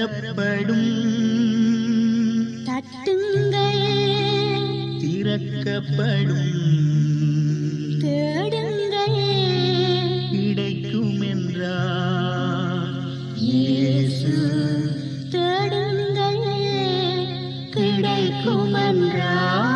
தரப்படும், தட்டுங்கள் திறக்கப்படும், தேடுங்கள் கிடைக்கும் என்றார் இயேசு. தேடுங்கள் கிடைக்கும் என்றார்.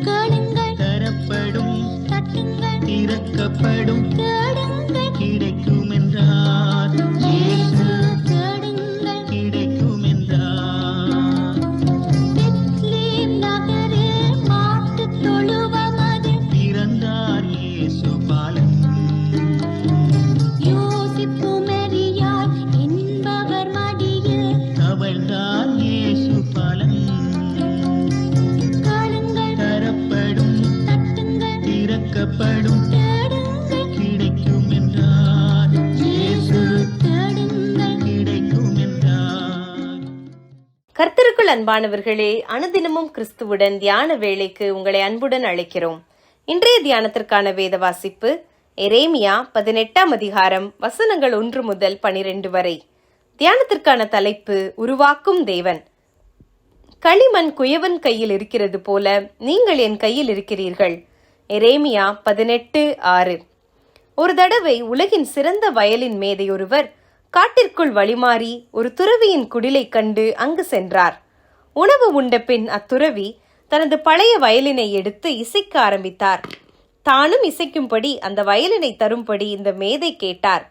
கேளுங்கள் தரப்படும், தட்டுங்கள் திறக்கப்படும், தேடுங்கள் கிடைக்கும் என்றார் இயேசு. தேடுங்கள். கிடைக்கும் என்றார். பெத்லீம் நகரே மாட்டுத் தொழுவமதில் பிறந்தார் இயேசு பாலன். யோசிப்பு மரியாள் என்பவர் மடியில் தவழ்ந்தார் இயேசு பாலன். கேளுங்கள் தரப்படும், தட்டுங்கள் திறக்கப்படும், தேடுங்கள் கிடைக்கும் என்றார் இயேசு. தேடுங்கள். கிடைக்கும் என்றார். கர்த்தருக்குள் அன்பானவர்களே, அனுதினமும் கிறிஸ்துவுடன் தியான வேளைக்கு உங்களை அன்புடன் அழைக்கிறோம். இன்றைய தியானத்திற்கான வேத வாசிப்பு எரேமியா 18ஆம் அதிகாரம் வசனங்கள் 1 முதல் 12 வரை. தியானத்திற்கான தலைப்பு உருவாக்கும் தேவன். களிமண் குயவன் கையில் இருக்கிறது போல நீங்கள் என் கையில் இருக்கிறீர்கள். எரேமியா 18:6. ஒரு தடவை உலகின் சிறந்த வயலின் மேதை ஒருவர் காட்டிற்குள் வழிமாறி ஒரு துறவியின் குடிலை கண்டு அங்கு சென்றார். உணவு உண்ட பின் அத்துறவி தனது பழைய வயலினை எடுத்து இசைக்க ஆரம்பித்தார். தானும் இசைக்கும்படி அந்த வயலினை தரும்படி இந்த மேதை கேட்டார்.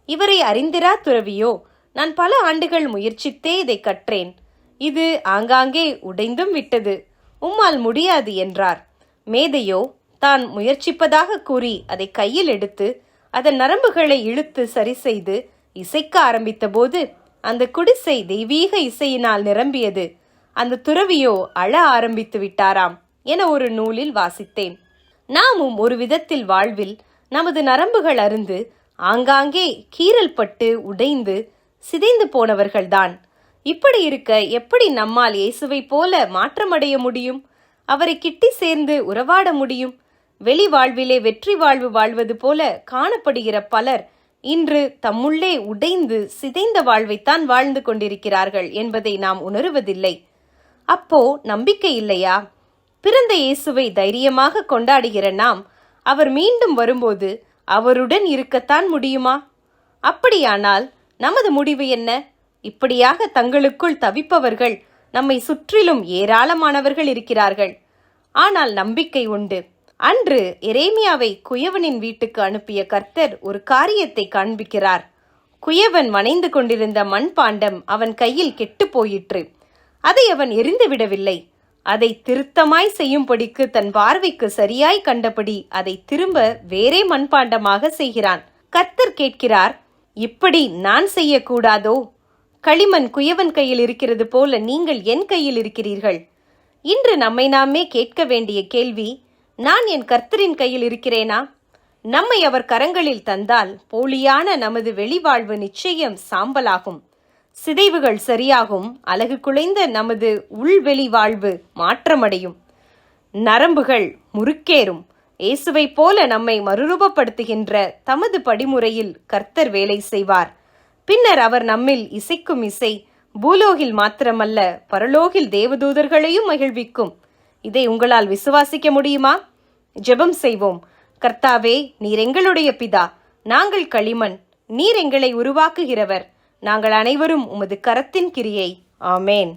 இவரை அறிந்திரா துறவியோ, நான் பல ஆண்டுகள் முயற்சித்தே இதை கற்றேன். இது ஆங்காங்கே உடைந்தும் விட்டது. உம்மால் முடியாது என்றார். மேதையோ தான் முயற்சிப்பதாக கூறி அதை கையில் எடுத்து அதன் நரம்புகளை இழுத்து சரி செய்து இசைக்க ஆரம்பித்த போது அந்த குடிசை தெய்வீக இசையினால் நிரம்பியது. அந்த துறவியோ அழ ஆரம்பித்து விட்டாராம் என ஒரு நூலில் வாசித்தேன். நாமும் ஒரு விதத்தில் வாழ்வில் நமது நரம்புகள் அருந்து ஆங்காங்கே கீறல் பட்டு உடைந்து சிதைந்து போனவர்கள்தான். இப்படி இருக்க எப்படி நம்மால் இயேசுவை போல மாற்றமடைய முடியும்? அவரை கிட்டி சேர்ந்து உறவாட முடியும்? வெளி வாழ்விலே வெற்றி வாழ்வு வாழ்வது போல காணப்படுகிற பலர் இன்று தம்முள்ளே உடைந்து சிதைந்த வாழ்வைத்தான் வாழ்ந்து கொண்டிருக்கிறார்கள் என்பதை நாம் உணருவதில்லை. அப்போ நம்பிக்கை இல்லையா? பிறந்த இயேசுவை தைரியமாக கொண்டாடுகிற நாம் அவர் மீண்டும் வரும்போது அவருடன் இருக்கத்தான் முடியுமா? அப்படியானால் நமது முடிவு என்ன? இப்படியாக தங்களுக்குள் தவிப்பவர்கள் நம்மை சுற்றிலும் ஏராளமானவர்கள் இருக்கிறார்கள். ஆனால் நம்பிக்கை உண்டு. அன்று எரேமியாவை குயவனின் வீட்டுக்கு அனுப்பிய கர்த்தர் ஒரு காரியத்தை காண்பிக்கிறார். குயவன் வணைந்து கொண்டிருந்த மண்பாண்டம் அவன் கையில் கெட்டு போயிற்று. அதை அவன் எரிந்து விடவில்லை. அதை திருத்தமாய் செய்யும்படிக்கு தன் பார்வைக்கு சரியாய் கண்டபடி அதை திரும்ப வேறே மண்பாண்டமாக செய்கிறான். கர்த்தர் கேட்கிறார், இப்படி நான் செய்யக்கூடாதோ? களிமண் குயவன் கையில் இருக்கிறது போல நீங்கள் என் கையில் இருக்கிறீர்கள். இன்று நம்மை நாமே கேட்க வேண்டிய கேள்வி, நான் என் கர்த்தரின் கையில் இருக்கிறேனா? நம்மை அவர் கரங்களில் தந்தால் போலியான நமது வெளிவாழ்வு நிச்சயம் சாம்பலாகும். சிதைவுகள் சரியாகும். அழகு குலைந்த நமது உள்வெளி வாழ்வு மாற்றமடையும். நரம்புகள் முறுக்கேறும். இயேசுவை போல நம்மை மறுரூபப்படுத்துகின்ற தமது படிமுறையில் கர்த்தர் வேலை செய்வார். பின்னர் அவர் நம்மில் இசைக்கும் இசை பூலோகில் மாத்திரமல்ல, பரலோகில் தேவதூதர்களையும் மகிழ்விக்கும். இதை உங்களால் விசுவாசிக்க முடியுமா? ஜெபம் செய்வோம். கர்த்தாவே, நீர் எங்களுடைய பிதா. நாங்கள் களிமண். நீர் எங்களை உருவாக்குகிறவர். நாங்கள் அனைவரும் உமது கரத்தின் கிரியை. ஆமேன்.